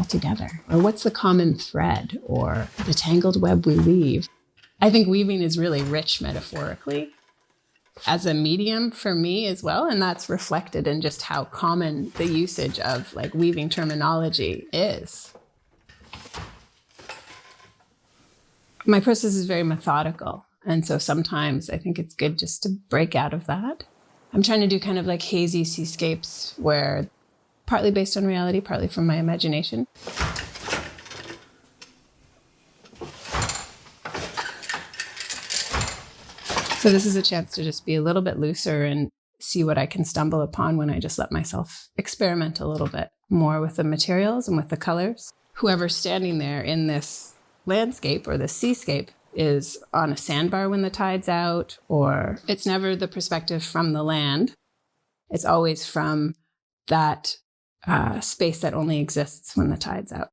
together? Or what's the common thread or the tangled web we weave? I think weaving is really rich metaphorically as a medium for me as well. And that's reflected in just how common the usage of like weaving terminology is. My process is very methodical. And so sometimes I think it's good just to break out of that. I'm trying to do kind of like hazy seascapes where partly based on reality, partly from my imagination. So this is a chance to just be a little bit looser and see what I can stumble upon when I just let myself experiment a little bit more with the materials and with the colors. Whoever's standing there in this landscape or this seascape is on a sandbar when the tide's out, or it's never the perspective from the land. It's always from that space that only exists when the tide's out.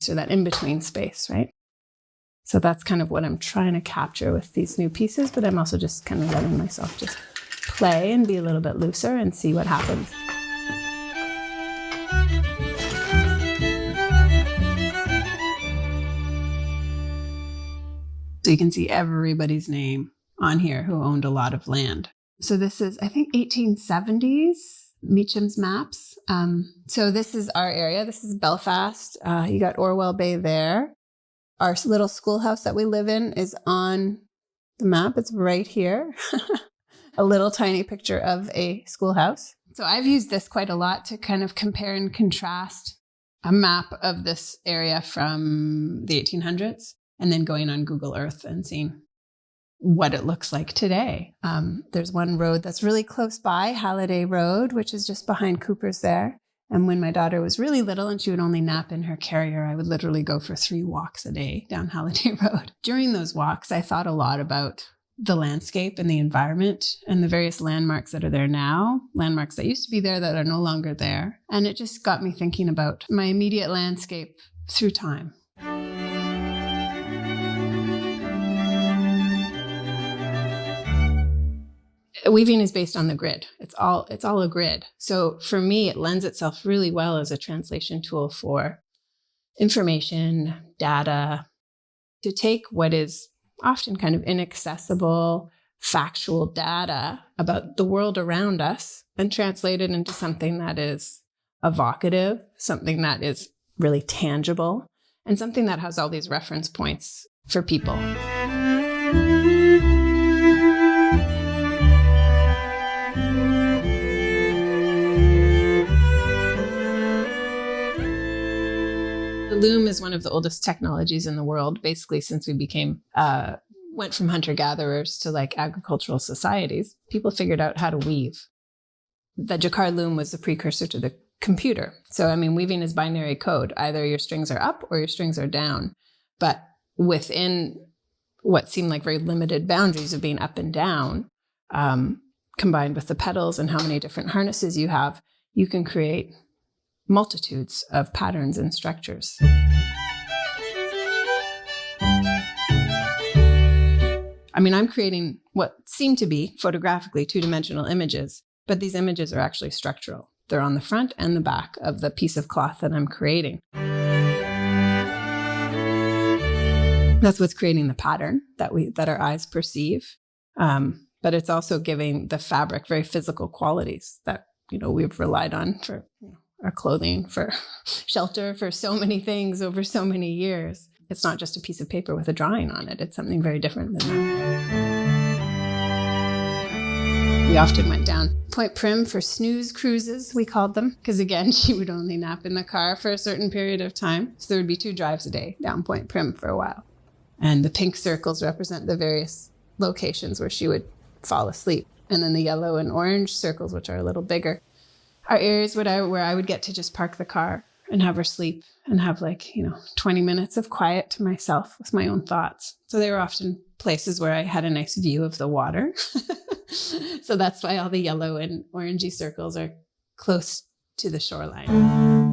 So that in-between space, right? So that's kind of what I'm trying to capture with these new pieces, but I'm also just kind of letting myself just play and be a little bit looser and see what happens. So you can see everybody's name on here who owned a lot of land. So this is, I think, 1870s, Meacham's maps. So this is our area. This is Belfast. You got Orwell Bay there. Our little schoolhouse that we live in is on the map. It's right here. A little tiny picture of a schoolhouse. So I've used this quite a lot to kind of compare and contrast a map of this area from the 1800s. And then going on Google Earth and seeing what it looks like today. There's one road that's really close by, Halliday Road, which is just behind Cooper's there. And when my daughter was really little and she would only nap in her carrier, I would literally go for 3 walks a day down Halliday Road. During those walks, I thought a lot about the landscape and the environment and the various landmarks that are there now, landmarks that used to be there that are no longer there. And it just got me thinking about my immediate landscape through time. Weaving is based on the grid. It's all a grid. So for me, it lends itself really well as a translation tool for information, data, to take what is often kind of inaccessible, factual data about the world around us and translate it into something that is evocative, something that is really tangible, and something that has all these reference points for people. The loom is one of the oldest technologies in the world, basically since we went from hunter-gatherers to like agricultural societies. People figured out how to weave. The jacquard loom was the precursor to the computer. So, I mean, weaving is binary code. Either your strings are up or your strings are down. But within what seemed like very limited boundaries of being up and down, combined with the pedals and how many different harnesses you have, you can create multitudes of patterns and structures. I mean, I'm creating what seem to be photographically two-dimensional images, but these images are actually structural. They're on the front and the back of the piece of cloth that I'm creating. That's what's creating the pattern that our eyes perceive. But it's also giving the fabric very physical qualities that, we've relied on for our clothing, for shelter, for so many things over so many years. It's not just a piece of paper with a drawing on it. It's something very different than that. We often went down Point Prim for snooze cruises, we called them, because again, she would only nap in the car for a certain period of time. So there would be 2 drives a day down Point Prim for a while. And the pink circles represent the various locations where she would fall asleep. And then the yellow and orange circles, which are a little bigger, are areas where I would get to just park the car and have her sleep and have 20 minutes of quiet to myself with my own thoughts. So they were often places where I had a nice view of the water. So that's why all the yellow and orangey circles are close to the shoreline.